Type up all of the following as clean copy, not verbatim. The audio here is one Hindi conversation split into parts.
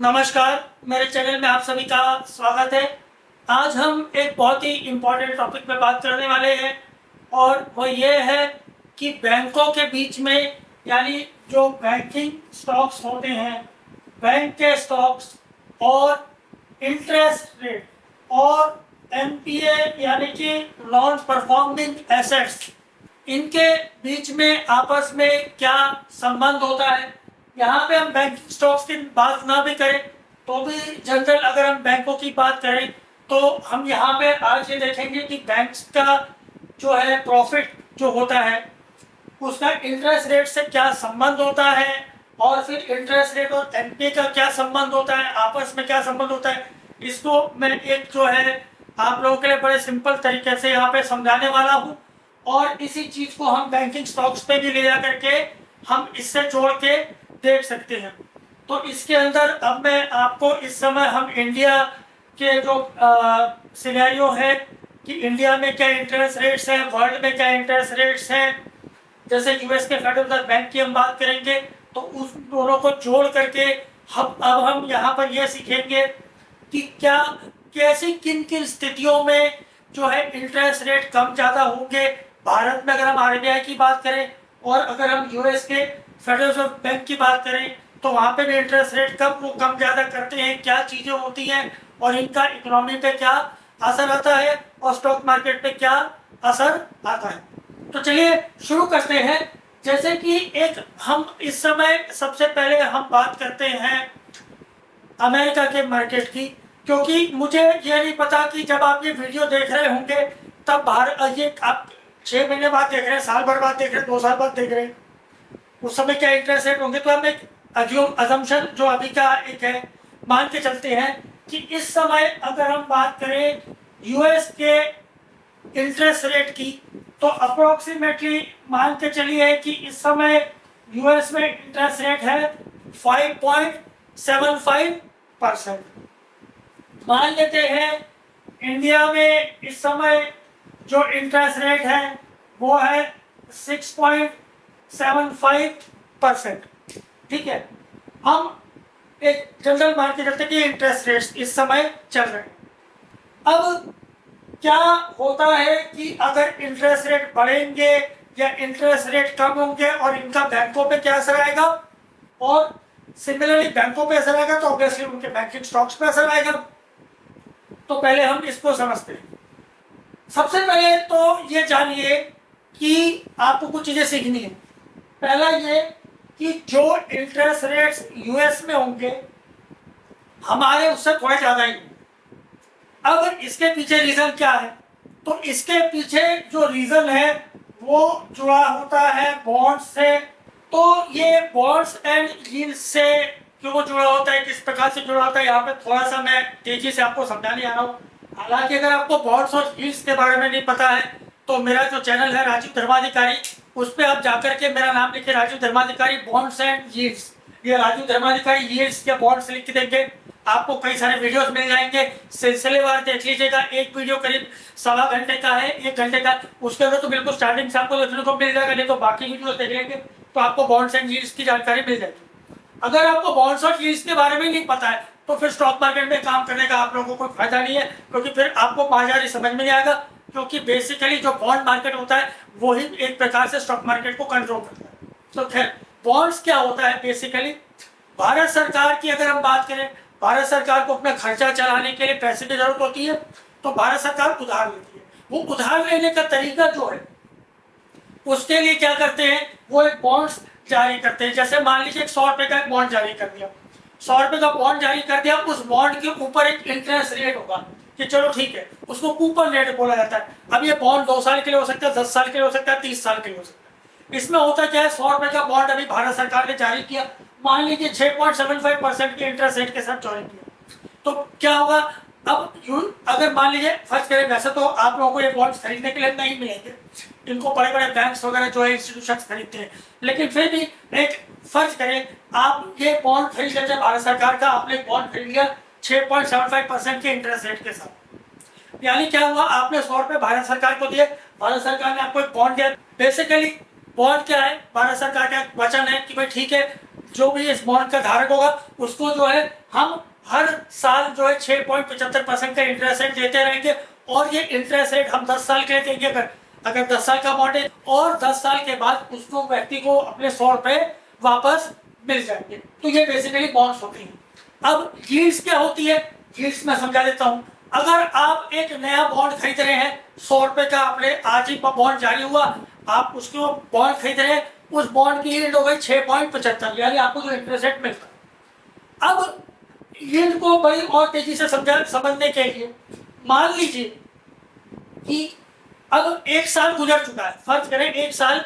नमस्कार, मेरे चैनल में आप सभी का स्वागत है। आज हम एक बहुत ही इम्पोर्टेंट टॉपिक पे बात करने वाले हैं और वो ये है कि बैंकों के बीच में यानी जो बैंकिंग स्टॉक्स होते हैं, बैंक के स्टॉक्स और इंटरेस्ट रेट और एनपीए यानी कि नॉन परफॉर्मिंग एसेट्स, इनके बीच में आपस में क्या संबंध होता है। यहाँ पे हम बैंकिंग स्टॉक्स की बात ना भी करें तो भी जनरल अगर हम बैंकों की बात करें तो हम यहाँ पे आज ये देखेंगे कि बैंक्स का जो है प्रॉफिट जो होता है उसका इंटरेस्ट रेट से क्या संबंध होता है और फिर इंटरेस्ट रेट और एनपीए का क्या संबंध होता है, आपस में क्या संबंध होता है। इसको मैं एक जो है आप लोगों के लिए बड़े सिंपल तरीके से यहाँ पे समझाने वाला हूँ और इसी चीज को हम बैंकिंग स्टॉक्स पे भी ले जा करके हम इससे जोड़ के देख सकते हैं। तो इसके अंदर अब मैं आपको इस समय हम इंडिया के जो सिनेरियो है कि इंडिया में क्या इंटरेस्ट रेट्स हैं, वर्ल्ड में क्या इंटरेस्ट रेट्स हैं, जैसे यूएस के फेडरल रिजर्व बैंक की हम बात करेंगे तो उस दोनों को जोड़ करके हम यहाँ पर यह सीखेंगे कि क्या कैसी किन किन स्थितियों में जो है इंटरेस्ट रेट कम ज़्यादा होंगे। भारत में अगर हम आरबीआई की बात करें और अगर हम यूएस के फेडरल रिजर्व बैंक की बात करें तो वहाँ पे भी इंटरेस्ट रेट कम ज़्यादा करते हैं, क्या चीज़ें होती हैं और इनका इकोनॉमी पे क्या असर आता है और स्टॉक मार्केट पे क्या असर आता है। तो चलिए शुरू करते हैं। जैसे कि एक हम इस समय सबसे पहले हम बात करते हैं अमेरिका के मार्केट की, क्योंकि मुझे ये नहीं पता कि जब आप ये वीडियो देख रहे होंगे तब भारत ये आप 6 महीने बाद देख रहे हैं, साल भर बाद देख रहे हैं, 2 साल बाद देख रहे हैं, उस समय क्या इंटरेस्ट रेट होंगे। तो हम एक अजम्पशन जो अभी का एक है मान के चलते हैं कि इस समय अगर हम बात करें यूएस के इंटरेस्ट रेट की तो अप्रोक्सीमेटली मान के चलिए कि इस समय यूएस में इंटरेस्ट रेट है 5.75%। मान लेते हैं इंडिया में इस समय जो इंटरेस्ट रेट है वो है 6.75%। ठीक है, हम एक जनरल मान के चलते कि इंटरेस्ट रेट्स इस समय चल रहे हैं। अब क्या होता है कि अगर इंटरेस्ट रेट बढ़ेंगे या इंटरेस्ट रेट कम होंगे और इनका बैंकों पे क्या असर आएगा, और सिमिलरली बैंकों पे असर आएगा तो ऑब्वियसली उनके बैंकिंग स्टॉक्स पे असर आएगा। तो पहले हम इसको समझते हैं। सबसे पहले तो ये जानिए कि आपको कुछ चीजें सीखनी है। पहला ये कि जो इंटरेस्ट रेट्स यूएस में होंगे हमारे उससे थोड़े ज्यादा ही। अब इसके पीछे रीजन क्या है, तो इसके पीछे जो रीजन है वो जुड़ा होता है बॉन्ड्स से। तो ये बॉन्ड्स एंड यील्ड्स से क्यों जुड़ा होता है, किस प्रकार से जुड़ा होता है, यहाँ पे थोड़ा सा मैं तेजी से आपको समझाने आ रहा हूँ। हालांकि अगर आपको बॉन्ड्स और यील्ड्स के बारे में नहीं पता है तो मेरा जो चैनल है राजीव धर्माधिकारी, उस पर आप जाकर के मेरा नाम लिखे Rajiv Dharmadhikari bonds and yields, ये राजीव धर्माधिकारी यील्ड्स या बॉन्ड्स लिख देंगे, आपको कई सारे वीडियोस मिल जाएंगे। सिलसिलेवार देख लीजिएगा, एक वीडियो करीब 1.25 घंटे का है, 1 घंटे का, उसके अंदर तो बिल्कुल स्टार्टिंग से आपको देखने को मिल जाएगा, नहीं तो बाकी वीडियोस देख लेंगे तो आपको बॉन्ड्स एंड यील्ड्स की जानकारी मिल जाएगी। अगर आपको बॉन्ड्स और यील्ड्स के बारे में नहीं पता है तो फिर स्टॉक मार्केट में काम करने का आप लोगों को कोई फायदा नहीं है, क्योंकि फिर आपको बाजारी समझ में नहीं आएगा। क्योंकि बेसिकली जो बॉन्ड मार्केट होता है वही एक प्रकार से स्टॉक मार्केट को कंट्रोल करता है। तो खैर बॉन्ड्स क्या होता है, बेसिकली भारत सरकार की अगर हम बात करें, भारत सरकार को अपना खर्चा चलाने के लिए पैसे की जरूरत होती है तो भारत सरकार उधार लेती है। वो उधार लेने का तरीका जो है उसके लिए क्या करते हैं, वो एक बॉन्ड्स जारी करते हैं। जैसे मान लीजिए 100 रुपए का एक बॉन्ड जारी कर दिया, 100 रुपए का बॉन्ड जारी कर दिया, उस बॉन्ड के ऊपर एक इंटरेस्ट रेट होगा कि चलो ठीक है, उसको कूपन रेट बोला जाता है। अब ये बॉन्ड 2 साल के लिए हो सकता है, 10 साल के लिए हो सकता है, 30 साल के लिए हो सकता है। इसमें होता क्या है, 100 रुपए का बॉन्ड अभी भारत सरकार ने जारी किया, मान लीजिए 6.75% के इंटरेस्ट रेट के साथ जारी किया, तो क्या होगा। अब अगर मान लीजिए फर्ज करें, वैसे तो आप लोगों को ये बॉन्ड खरीदने के लिए नहीं मिलेंगे, इनको बड़े बड़े बैंक्स वगैरह जो है इंस्टीट्यूशंस खरीदते हैं, लेकिन फिर भी एक फर्ज करें आप ये बॉन्ड खरीद लेते हैं भारत सरकार का, आपने बॉन्ड खरीद लिया 6.75% के इंटरेस्ट रेट के साथ। यानी क्या हुआ, आपने 100 रुपए भारत सरकार को दिए, भारत सरकार ने आपको एक बॉन्ड दिया। बेसिकली बॉन्ड क्या है, भारत सरकार का वचन है कि भाई ठीक है जो भी इस बॉन्ड का धारक होगा उसको जो है हम हर साल जो है 6.75% का इंटरेस्ट रेट देते रहेंगे, और ये इंटरेस्ट रेट हम 10 साल के लिए देंगे। अगर 10 साल का बॉन्ड है, और 10 साल के बाद उसको व्यक्ति को अपने 100 रुपए वापस मिल जाएंगे। तो ये बेसिकली बॉन्ड्स होती हैं। अब यील्ड्स क्या होती है, यील्ड्स मैं समझा देता हूँ। अगर आप एक नया बॉन्ड खरीद रहे हैं, 100 रुपए का आपने आज ही बॉन्ड जारी हुआ, आप उसको बॉन्ड खरीद रहे हैं, उस बॉन्ड की यील्ड हो गई 6.75, यानी आपको जो इंटरेस्ट रेट मिलता है। अब यील्ड को बड़ी और तेजी से समझने के लिए मान लीजिए कि अब 1 साल गुजर चुका है, फर्ज करें 1 साल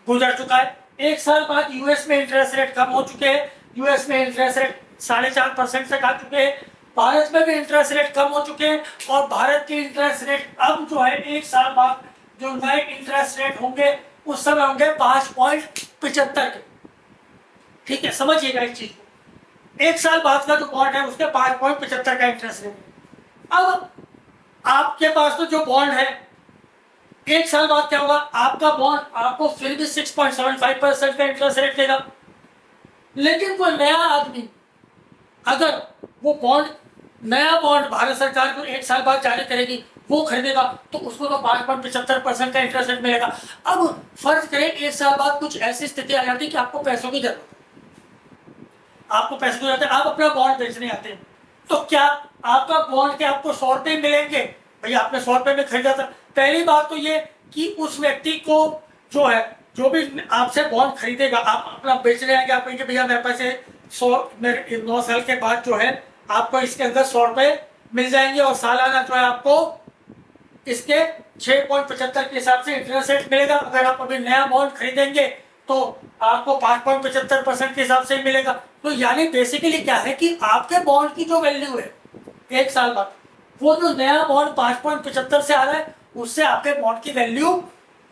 गुजर चुका है, 1 साल बाद यूएस में इंटरेस्ट रेट कम हो चुके हैं, यूएस में इंटरेस्ट रेट 4.5% से आ चुके हैं, भारत में भी इंटरेस्ट रेट कम हो चुके हैं, और भारत की इंटरेस्ट रेट अब जो है 1 साल बाद जो नए इंटरेस्ट रेट होंगे उस समय होंगे 5.75 के। ठीक है, समझिएगा इस चीज को। 1 साल बाद का जो बॉन्ड है उसके 5.75 का इंटरेस्ट रेट। अब आपके पास तो जो बॉन्ड है, 1 साल बाद क्या होगा, आपका बॉन्ड आपको फिर भी 6.75% का इंटरेस्ट रेट देगा। लेकिन वो नया आदमी अगर वो बॉन्ड, नया बॉन्ड भारत सरकार को 1 साल बाद जारी करेगी, वो खरीदेगा, तो उसको तो 5.75% का इंटरेस्ट रेट मिलेगा। अब फर्ज करें 1 साल बाद कुछ ऐसी स्थिति आ जाती है कि आपको पैसों की जरूरत है, आपको पैसे की जरूरत है, आप अपना बॉन्ड बेचने आते हैं, तो क्या आपका बॉन्ड के आपको 100 रुपए मिलेंगे? भैया आपने 100 रुपए में खरीदा था। पहली बात तो ये कि उस व्यक्ति को जो है, जो भी आपसे बॉन्ड खरीदेगा, आप अपना बेचने आएंगे, आप कहेंगे भैया मेरे पैसे 9 साल के बाद जो है आपको इसके अंदर 100 रुपए मिल जाएंगे, और सालाना जो है आपको इसके 6.75 के हिसाब से इंटरेस्ट रेट मिलेगा। अगर आप अभी नया बॉन्ड खरीदेंगे तो आपको 5.75% के हिसाब से मिलेगा। तो यानी बेसिकली क्या है कि आपके बॉन्ड की जो वैल्यू है 1 साल बाद, वो जो नया बॉन्ड 5.75 से आ रहा है उससे आपके बॉन्ड की वैल्यू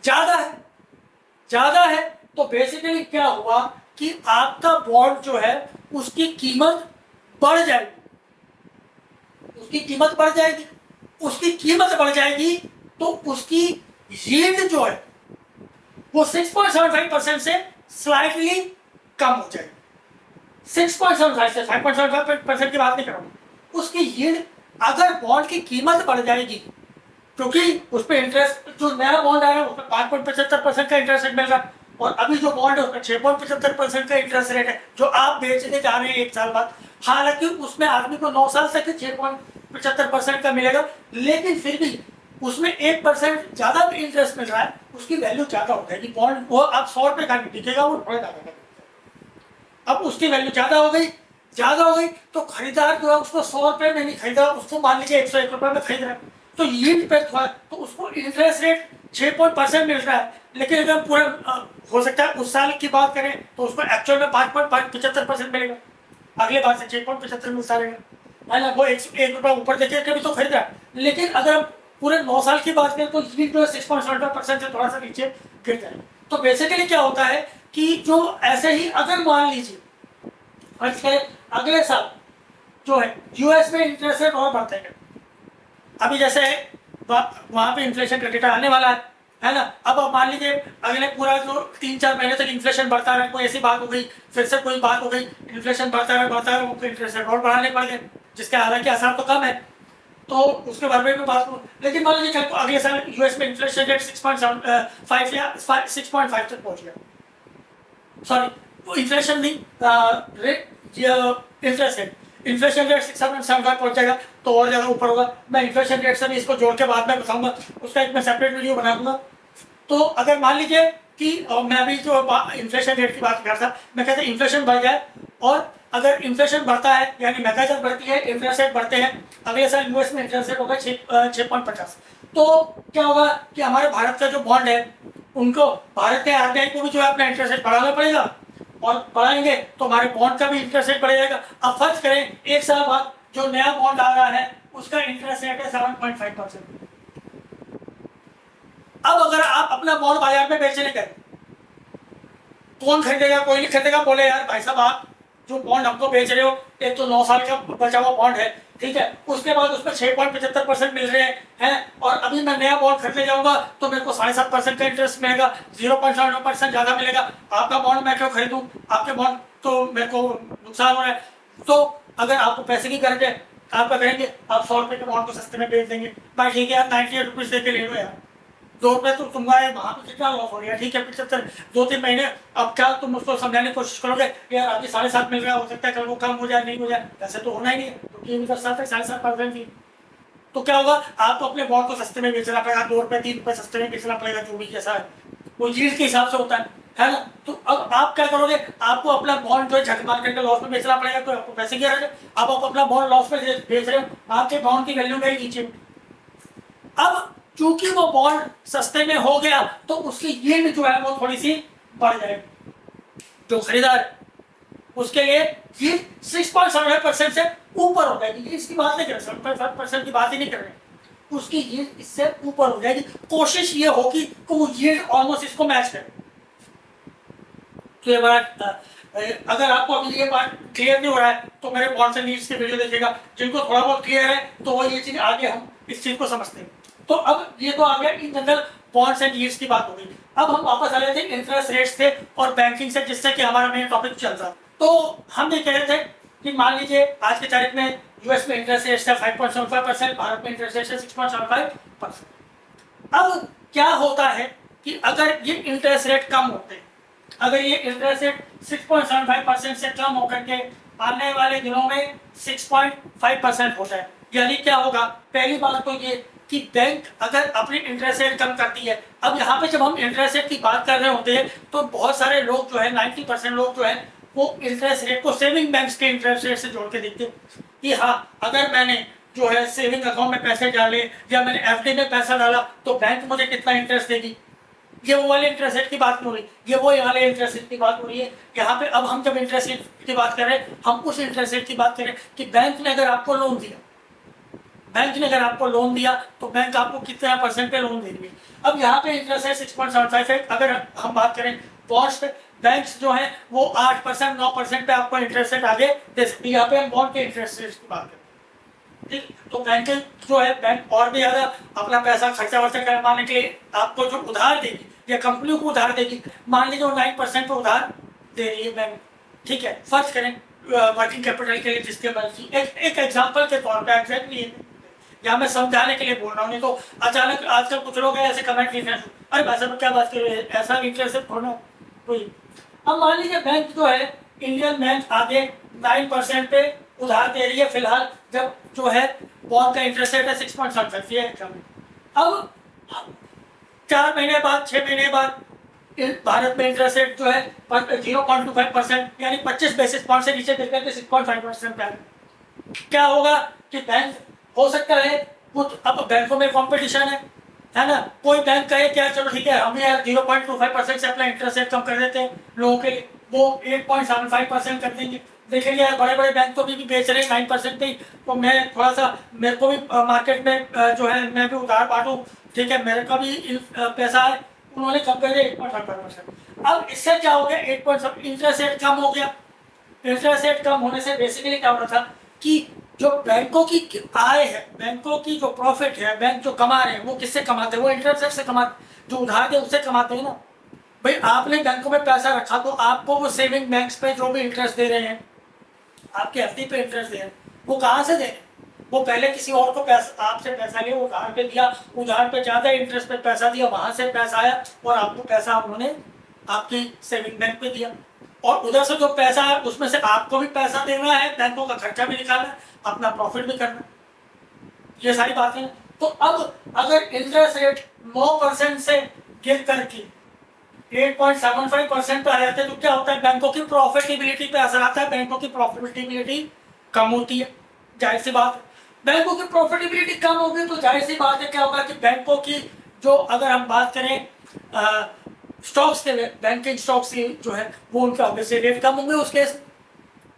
ज्यादा है। तो बेसिकली क्या हुआ कि आपका बॉन्ड जो है उसकी कीमत बढ़ जाएगी, उसकी कीमत बढ़ जाएगी, उसकी कीमत बढ़ जाएगी, तो उसकी यील्ड जो है वो 6.75% से स्लाइटली कम हो जाएगी। 6.75 से 5.75% की बात नहीं कर रहा हूं। उसकी यील्ड, अगर बॉन्ड की कीमत बढ़ जाएगी, क्योंकि उस पर इंटरेस्ट, जो नया बॉन्ड आया है उस पर 5.75% का इंटरेस्ट रेट मिल रहा है, और अभी जो बॉन्ड है उसका 6.75% का इंटरेस्ट रेट है जो आप बेचने जा रहे हैं 1 साल बाद। हालांकि उसमें आदमी को 9 साल तक 6.75% का मिलेगा, लेकिन फिर भी उसमें 1% ज्यादा भी इंटरेस्ट मिल रहा है, उसकी वैल्यू ज्यादा हो जाएगी। बॉन्ड वो आप 100 रुपए का नहीं दिखेगा, वो थोड़ा ज्यादा का। अब उसकी वैल्यू ज्यादा हो गई तो खरीदार जो है उसको 100 रुपए में नहीं खरीदा, उसको मान लीजिए 101 रुपए में खरीद रहा है, तो यील्ड पे थोड़ा, तो उसको इंटरेस्ट रेट 6% मिल रहा है। लेकिन अगर पूरा हो सकता है उस साल की बात करें तो उसको एक्चुअल में 5.75% मिलेगा, अगले बार से 6.75 मिलता रहेगा, है ना। वो 1 रुपया ऊपर देखे कभी तो खरीद रहा है। लेकिन अगर हम पूरे 9 साल की बात करें तो यील्ड जो है 6.75% से थोड़ा सा नीचे गिर जाए। तो बेसिकली क्या होता है कि जो ऐसे ही अगर मान लीजिए अगले साल जो है यूएस में इंटरेस्ट रेट और बढ़ते हैं, अभी जैसे वहां पे इन्फ्लेशन का डेटा आने वाला है ना। अब मान लीजिए अगले पूरा जो 3-4 महीने तक इन्फ्लेशन बढ़ता रहा, कोई ऐसी बात हो गई, फिर से कोई बात हो गई, इन्फ्लेशन बढ़ता रहा, उनको इंटरेस्ट रेट और बढ़ाने पड़ गए, जिसके हालांकि आसार तो कम है, तो उसके बारे में भी बात करूँ। लेकिन मान लीजिए अगले साल यूएस में इन्फ्लेशन रेट 6.5 या 6.5 तक पहुंच गया, सॉरी वो इन्फ्लेशन नहीं, रेट, इन्फ्लेशन रेट 6.75 पहुंच जाएगा तो और ज्यादा ऊपर होगा। मैं इन्फ्लेशन रेट से भी इसको जोड़ के बाद में बताऊंगा, उसका एक मैं सेपरेट वीडियो बना दूंगा। तो अगर मान लीजिए कि मैं अभी जो इन्फ्लेशन रेट की बात कर रहा था, मैं कहता इन्फ्लेशन बढ़ जाए, और अगर इन्फ्लेशन बढ़ता है यानी महंगाई बढ़ती है, इंटरेस्ट रेट बढ़ते हैं, अगले साल यूएस में इंटरेस्ट रेट होगा 6.50, तो क्या होगा कि हमारे भारत का जो बॉन्ड है उनको, भारत के आरबीआई को भी जो है अपना इंटरेस्ट रेट बढ़ाना पड़ेगा, और बढ़ाएंगे तो हमारे बॉन्ड का भी इंटरेस्ट रेट बढ़ जाएगा। अब फर्ज करें 1 साल बाद जो नया बॉन्ड आ रहा है उसका इंटरेस्ट रेट है 7.5%। अब अगर आप अपना बॉन्ड बाजार में बेचने गए, कौन खरीदेगा? कोई नहीं खरीदेगा। बोले यार भाई साहब आप जो बॉन्ड हमको बेच रहे हो, एक तो 9 साल का बचा हुआ बॉन्ड है, ठीक है, उसके बाद उसमें 6.75% मिल रहे हैं, और अभी मैं नया बॉन्ड खरीदने जाऊंगा तो मेरे को 7.5% का इंटरेस्ट मिलेगा, 0.7% ज्यादा मिलेगा। आपका बॉन्ड मैं क्यों खरीदूं? आपके बॉन्ड तो मेरे को नुकसान हो रहा है। तो अगर आपको पैसे की गरज है, आपका कहेंगे आप 100 रुपये के बॉन्ड को सस्ते में बेच देंगे, भाई ठीक है यार 98 रुपीज़ दे के ले लो यार, 2 रुपये तो तुम्हारे वहाँ पे कितना लॉस हो गया, ठीक है 75 2-3 महीने। अब क्या तुम उसको समझाने की कोशिश करोगे यार अभी 7.5 मिल रहा है, हो सकता है कल वो कम हो जाए, नहीं हो जाए, ऐसे तो होना ही नहीं है, क्योंकि इधर 7.5% थी। तो क्या होगा, आपको अपने बॉन्ड को सस्ते में बेचना पड़ेगा, 2 रुपये 3 रुपये सस्ते में बेचना पड़ेगा, जो भी जैसा है वो यील्ड के हिसाब से होता है ना। तो अब आप क्या करोगे, आपको अपना बॉन्ड जो है झक मार करके लॉस में बेचना पड़ेगा, तो आपको पैसे की गरज है, अब आप अपना बॉन्ड लॉस में बेच रहे हो, आपके बॉन्ड की वैल्यू गई नीचे। अब चूंकि वो बॉन्ड सस्ते में हो गया तो उसकी यील्ड जो है वो थोड़ी सी बढ़ जाएगी, जो खरीदार उसके लिए यील्ड 6.75% से ऊपर हो जाएगी। इसकी बात नहीं कर रहे, 7.5% की बात ही नहीं कर रहे, उसकी यील्ड इससे ऊपर हो जाएगी। कोशिश ये होगी कि वो यील्ड ऑलमोस्ट इसको मैच करे। तो ये बात अगर आपको अभी ये बात क्लियर नहीं हो रहा है तो मेरे बॉन्ड्स एंड यील्ड्स की वीडियो देखिएगा, जिनको थोड़ा बहुत क्लियर है तो वो ये चीज आगे हम इस चीज को समझते हैं। तो अब ये तो आ गया in general bonds and yields की बात हो गई। अब हम वापस आ रहे थे इंटरेस्ट रेट्स थे और बैंकिंग से, जिससे कि हमारा मेन टॉपिक चल रहा। तो हम ये कह रहे थे कि मान लीजिए आज की तारीख में यूएस में इंटरेस्ट रेट है 5.75%, भारत में इंटरेस्ट रेट है 6.75%। अब क्या होता है कि अगर ये इंटरेस्ट रेट कम होते हैं, अगर ये इंटरेस्ट रेट 6.75% से कम होकर के आने वाले दिनों में 6.5% हो जाए, यानी क्या होगा, पहली बात तो ये कि बैंक अगर अपनी इंटरेस्ट रेट कम करती है। अब यहाँ पे जब हम इंटरेस्ट रेट की बात कर रहे होते हैं तो बहुत सारे लोग जो है 90% लोग जो है वो इंटरेस्ट रेट को सेविंग बैंक्स के इंटरेस्ट रेट से जोड़ के देखते हैं कि हाँ अगर मैंने जो है सेविंग अकाउंट में पैसे डाले या मैंने एफडी में पैसा डाला तो बैंक मुझे कितना इंटरेस्ट देगी। ये वो वाले इंटरेस्ट रेट की बात नहीं हो रही, ये वो वाले इंटरेस्ट रेट की बात हो रही है यहाँ पे। अब हम जब इंटरेस्ट रेट की बात करें, हम उस इंटरेस्ट रेट की बात करें कि बैंक ने अगर आपको लोन दिया, बैंक ने अगर आपको लोन दिया तो बैंक आपको कितना % पे लोन देंगे। अब यहाँ पे इंटरेस्ट है 6.75 है। अगर हम बात करें बॉन्ड्स पे, बैंक्स जो है वो 8% 9% पे आपको इंटरेस्ट रेट आगे दे सकती है। यहाँ पे हम बॉन्ड के इंटरेस्ट रेट की बात करें, ठीक। तो बैंक जो है, बैंक और भी ज्यादा अपना पैसा खर्चा वर्चा करवाने के लिए आपको जो उधार देगी या कंपनी को उधार देगी, मान लीजिए वो 9% पे उधार दे रही है बैंक, ठीक है, फर्ज करें वर्किंग कैपिटल के लिए जिसके मर्जी। एक एग्जांपल के तौर पे, एग्जैक्टली या मैं समझाने के लिए बोल रहा हूँ, नहीं तो अचानक आजकल कुछ लोग ऐसे कमेंट लिख रहे हैं, अरे भाई साहब क्या बात कर रहे हैं, ऐसा इंटरेस्ट है थोड़ा कोई। अब मान लीजिए बैंक जो है, इंडियन बैंक आगे 9% पे उधार दे रही है फिलहाल, जब जो है बॉन्ड का इंटरेस्ट रेट है 6.75 ये कम। अब 4 महीने बाद 6 महीने बाद भारत में इंटरेस्ट रेट जो है 0.25% यानी 25 बेसिस पॉइंट से नीचे गिर करके 6.5% पे आ गया। क्या होगा कि बैंक हो सकता है कुछ, अब बैंकों में कंपटीशन है ना, कोई बैंक कहे क्या चलो ठीक है हम यार 0.25% से अपना इंटरेस्ट रेट कम कर देते हैं लोगों के लिए, वो 8.75% कर देंगे। देखेंगे यार बड़े बड़े बैंक तो भी बेच रहे हैं 9% पे ही, तो मैं थोड़ा सा, मेरे को भी मार्केट में जो है मैं भी उधार बांटूं, ठीक है, मेरे का भी पैसा है, उन्होंने कम कर दिया 8.75%। अब इससे क्या हो गया, 8 इंटरेस्ट रेट कम हो गया। इंटरेस्ट रेट कम होने से बेसिकली क्या हो रहा था कि जो बैंकों की आय है, बैंकों की जो प्रॉफिट है, बैंक जो कमा रहे हैं वो किससे कमाते हैं, वो इंटरेस्ट रेट से कमाते, जो उधार दे उससे कमाते हैं ना। भाई आपने बैंकों में पैसा रखा तो आपको वो सेविंग बैंक्स पे जो भी इंटरेस्ट दे रहे हैं, आपके एफडी पे इंटरेस्ट दे रहे हैं, वो कहाँ से दे रहे हैं, वो पहले किसी और को पैसा, आपसे पैसा लिया, उधार पे दिया, उधार पे ज्यादा इंटरेस्ट पे पैसा दिया, वहां से पैसा आया और आपको पैसा उन्होंने आपकी सेविंग बैंक पे दिया, और उधर से जो पैसा है उसमें से आपको भी पैसा देना है, बैंकों का खर्चा भी निकालना है, अपना प्रॉफिट भी करना, ये सारी बातें। तो अब अगर इंटरेस्ट रेट 9% से गिर करके 8.75% पे आ जाते हैं तो क्या होता है, बैंकों की प्रॉफिटेबिलिटी पे असर आता है, बैंकों की प्रॉफिटेबिलिटी कम होती है, जाहिर सी बात है। बैंकों की प्रॉफिटेबिलिटी कम होगी तो जाहिर सी बात है क्या होगा कि बैंकों की जो, अगर हम बात करें स्टॉक्स के, बैंकिंग स्टॉक्स की जो है वो उनका ऑब्वियसली रेट कम होंगे उसके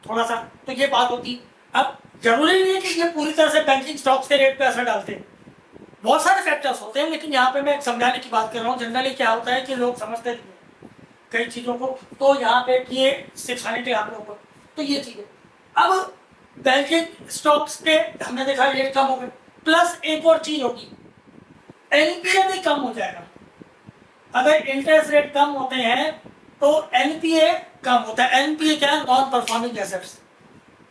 थोड़ा सा, तो ये बात होती है। अब जरूरी नहीं है कि ये पूरी तरह से बैंकिंग स्टॉक्स के रेट पे असर डालते हैं, बहुत सारे फैक्टर्स होते हैं, लेकिन यहाँ पे मैं समझाने की बात कर रहा हूँ। जनरली क्या होता है कि लोग समझते नहीं हैं कई चीज़ों को, तो यहाँ पे ये सिखाने के लिए आप लोगों को, तो ये चीज़ है। अब बैंकिंग स्टॉक्स के हमने देखा रेट कम हो गए, प्लस एक और चीज होगी, एनपीए भी कम हो जाएगा। अगर इंटरेस्ट रेट कम होते हैं तो एनपीए कम होता है। एनपीए क्या है? Non performing assets.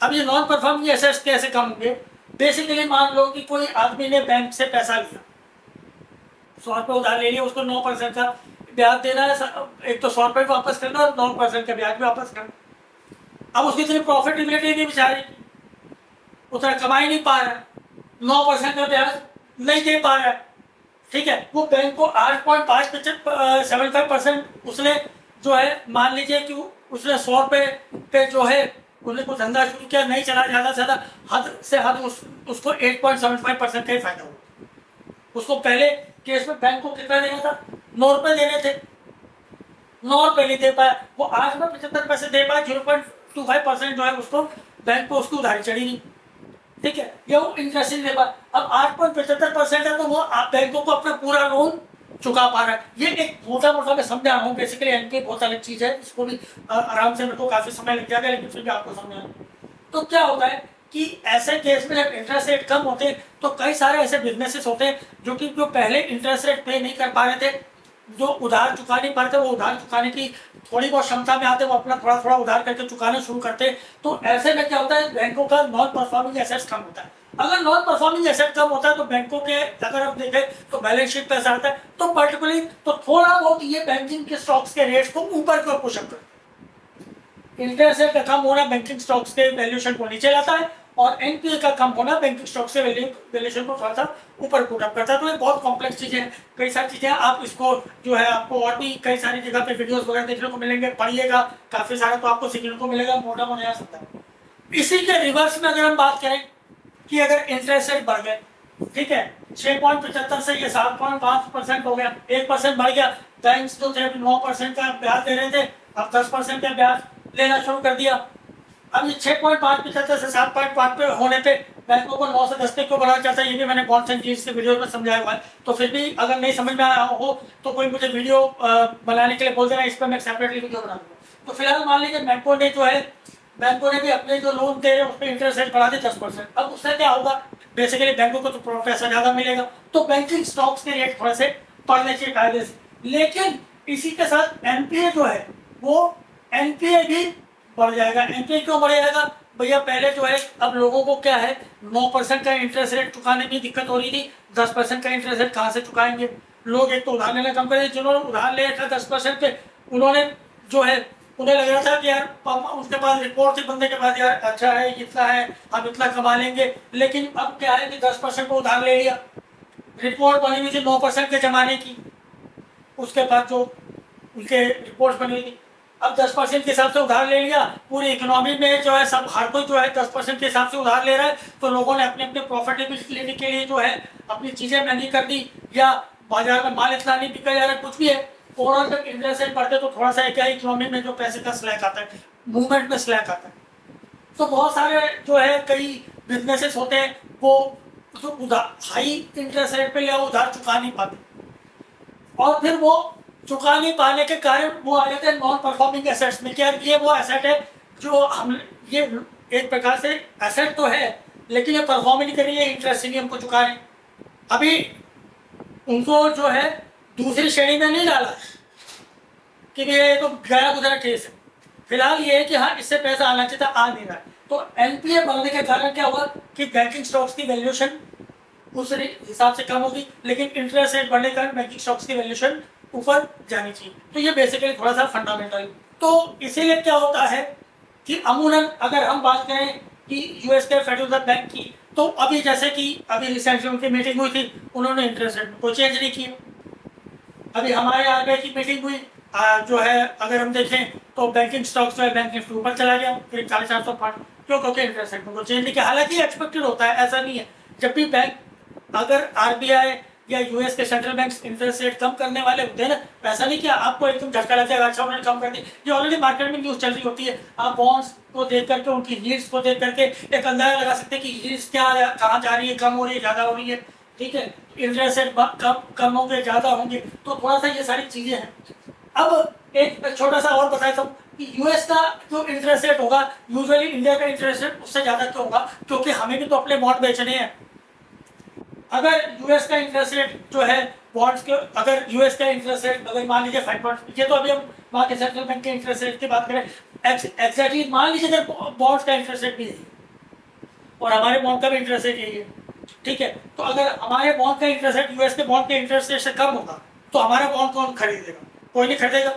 अब ये नॉन परफॉर्मिंग एसेट्स कैसे कम होंगे? बेसिकली मान लो कि कोई आदमी ने बैंक से पैसा लिया, 100 रुपये उधार ले लिया, उसको 9% का ब्याज देना है। एक तो 100 रुपये वापस करना और 9% का ब्याज भी वापस करना। अब उसकी इतनी प्रॉफिटेबिलिटी नहीं बेचारी, उतना कमाई नहीं पा रहा है, 9% का ब्याज नहीं दे पा रहा है, ठीक है। वो बैंक को 8.5% उसने जो है, मान लीजिए कि उसने 100 रुपये पे जो है उसने कुछ धंधा शुरू किया, नहीं चला, ज़्यादा से ज़्यादा हद से हद उसको 8.75% का ही फायदा हुआ। उसको पहले केस में बैंक को कितना देना था? 9 रुपये देने थे, 9 रुपये नहीं दे पाया, वो 8.75 दे पाया। 0.25% जो है उसको बैंक को उसकी उधारी चढ़ी नहीं, ठीक है, ये वो इंटरेस्ट नहीं दे पाया। अब 8.75% है तो वो बैंकों को अपना पूरा लोन चुका पा रहा है। ये एक मोटा मोटा मैं समझा रहा हूँ। बेसिकली एनपीए बहुत अलग चीज है, इसको भी आराम से मेरे को काफी समय लग जाएगा, लेकिन फिर भी आपको समझाना। तो क्या होता है कि ऐसे केस में जब इंटरेस्ट रेट कम होते हैं तो कई सारे ऐसे बिजनेसेस होते हैं जो पहले इंटरेस्ट रेट पे नहीं कर पा रहे थे, जो उधार चुका नहीं पाते, वो उधार चुकाने की थोड़ी बहुत क्षमता में आते, वो अपना थोड़ा थोड़ा उधार करके चुकाना शुरू करते। तो ऐसे में क्या होता है? बैंकों का नॉन परफॉर्मिंग एसेट्स कम होता है। अगर नॉन परफॉर्मिंग एसेट कम होता है तो बैंकों के, अगर हम देखें तो बैलेंस शीट पे आता है, तो पर्टिकुलरली तो थोड़ा बहुत ये बैंकिंग के स्टॉक्स के रेट्स को ऊपर की ओर पुशअप करता है। इंटरेस्ट रेट का कम होना बैंकिंग स्टॉक्स के वैल्यूएशन को नीचे लाता है, और एनपीए का कम होना बैंकिंग स्टॉक्स के वैल्यूएशन को थोड़ा सा ऊपर पुट अप करता है। तो ये बहुत कॉम्प्लेक्स चीजें हैं, कई सारी चीजें। आप इसको जो है, आपको और भी कई सारी जगह पे वीडियोस वगैरह देखने को मिलेंगे, पढ़िएगा, काफी सारा तो आपको सीखने को मिलेगा, मोटा मोटा आ सकता है। इसी के रिवर्स में अगर हम बात करें कि अगर इंटरेस्ट रेट बढ़ गए, ठीक है, 6.75 से ये 7.5% हो गया, 1% बढ़ गया। बैंक्स जो थे 9% का ब्याज दे रहे थे, अब 10% का ब्याज लेना शुरू कर दिया। अब ये 6.5% से 7.5 पे होने पे बैंकों को 9 से 10 तक क्यों बढ़ाना चाहता है, ये भी मैंने बॉन्ड्स एंड यील्ड्स के वीडियो में समझाया हुआ है। तो फिर भी अगर नहीं समझ में आया हो तो कोई मुझे वीडियो बनाने के लिए बोल देना, इस पर मैं सेपरेटली वीडियो बना दूंगा। तो फिलहाल मान लीजिए बैंकों ने जो है, बैंकों ने भी अपने जो लोन दे रहे हैं उस पर इंटरेस्ट रेट बढ़ा दी 10%। अब उससे क्या होगा? बेसिकली बैंकों को तो पैसा ज्यादा मिलेगा, तो बैंकिंग स्टॉक्स के रेट थोड़े से बढ़ने चाहिए कायदे से। लेकिन इसी के साथ एनपीए जो है, वो एनपीए भी बढ़ जाएगा। एनपीए क्यों बढ़ जाएगा? भैया पहले जो है, अब लोगों को क्या है, 9% का इंटरेस्ट रेट चुकाने में दिक्कत हो रही थी, 10% का इंटरेस्ट रेट कहाँ से चुकाएंगे? लोग एक तो उधार लेना कम करें, जिन्होंने उधार ले रखा 10% पे, उन्होंने जो है, उन्हें लग रहा था कि यार उसके पास रिपोर्ट थी बंदे के पास, यार अच्छा है, इतना है, हम इतना कमा लेंगे। लेकिन अब क्या है कि 10% को उधार ले लिया, रिपोर्ट बनी हुई थी 9% के जमाने की, उसके बाद जो उनके रिपोर्ट बनी हुई थी, अब 10% के हिसाब से उधार ले लिया। पूरी इकोनॉमी में जो है, सब हर कोई जो है 10% के हिसाब से उधार ले रहा है, तो लोगों ने अपने अपने प्रॉफिटेबिलिटी लेने के लिए जो है अपनी चीजें महंगी कर दी, या बाजार में माल इतना नहीं बिका जा रहा, कुछ भी है। ओवरऑल जब इंटरेस्ट रेट बढ़ते तो थोड़ा सा क्या, इकोनॉमी में जो पैसे का स्लैक आता है, मूवमेंट में स्लैक आता है। तो बहुत सारे जो है कई बिजनेसेस होते हैं, वो जो उधार हाई इंटरेस्ट रेट पे लिया उधार चुका नहीं पाते, और फिर वो चुका नहीं पाने के कारण वो आ जाते हैं नॉन परफॉर्मिंग एसेट्स में। क्या ये वो एसेट है जो हम, ये एक प्रकार से एसेट तो है, लेकिन ये परफॉर्म नहीं कर रही है, इंटरेस्ट नहीं हमको चुका रहे। अभी उनको जो है दूसरी श्रेणी में नहीं डाला कि ये तो गया गुजरा केस है। फिलहाल ये है कि हाँ, इससे पैसा आना चाहिए था, आ नहीं रहा है। तो एनपीए बढ़ने के कारण क्या हुआ कि बैंकिंग स्टॉक्स की वैल्यूएशन उस हिसाब से कम होगी, लेकिन इंटरेस्ट रेट बढ़ने के कारण बैंकिंग स्टॉक्स की वैल्यूएशन ऊपर जानी चाहिए। तो ये बेसिकली थोड़ा सा फंडामेंटल। तो इसीलिए क्या होता है कि अमूमन अगर हम बात करें कि यूएस के फेडरल रिजर्व बैंक की, तो अभी जैसे कि अभी रिसेंटली उनकी मीटिंग हुई थी, उन्होंने इंटरेस्ट रेट में कोई चेंज नहीं किया। अभी हमारे आरबीआई की मीटिंग हुई, जो है अगर हम देखें तो बैंकिंग स्टॉक्स जो है, बैंक निफ्टी ऊपर चला गया करीब 450 पॉइंट, क्यों? क्योंकि इंटरेस्ट रेट में कोई चेंज नहीं किया। हालांकि एक्सपेक्टेड होता है, ऐसा नहीं है। जब भी बैंक, अगर आरबीआई या यूएस के सेंट्रल बैंक इंटरेस्ट रेट कम करने वाले होते हैं ना, पैसा नहीं किया आपको एकदम झटका लग जाएगा, अच्छा उन्होंने कम कर दी। ये ऑलरेडी मार्केट में न्यूज चल रही होती है। आप बॉन्ड्स को देख करके, उनकी यील्ड्स को देख करके एक अंदाजा लगा सकते हैं कि यील्ड्स क्या, कहाँ जा रही है, कम हो रही है, ज्यादा हो रही है, ठीक है। इंटरेस्ट रेट कम होंगे, ज्यादा होंगे, तो थोड़ा सा ये सारी चीजें हैं। अब एक छोटा सा और बताया था कि यूएस का जो इंटरेस्ट रेट होगा, यूजुअली इंडिया का इंटरेस्ट रेट उससे ज्यादा क्यों होगा? क्योंकि हमें भी तो अपने बॉन्ड बेचने हैं। अगर यूएस का इंटरेस्ट रेट जो है बॉन्ड्स के अगर यूएस का इंटरेस्ट रेट अगर मान लीजिए 5%, ये तो अभी हम वहाँ के सेंट्रल बैंक के इंटरेस्ट रेट की बात करें, एग्जैक्टली मान लीजिए अगर बॉन्ड्स का इंटरेस्ट रेट भी है और हमारे बॉन्ड का भी इंटरेस्ट रेट यही है, ठीक है, तो अगर हमारे बॉन्ड का इंटरेस्ट रेट यूएस के बॉन्ड के इंटरेस्ट रेट से कम होगा तो हमारा बॉन्ड कौन खरीदेगा? कोई नहीं खरीदेगा।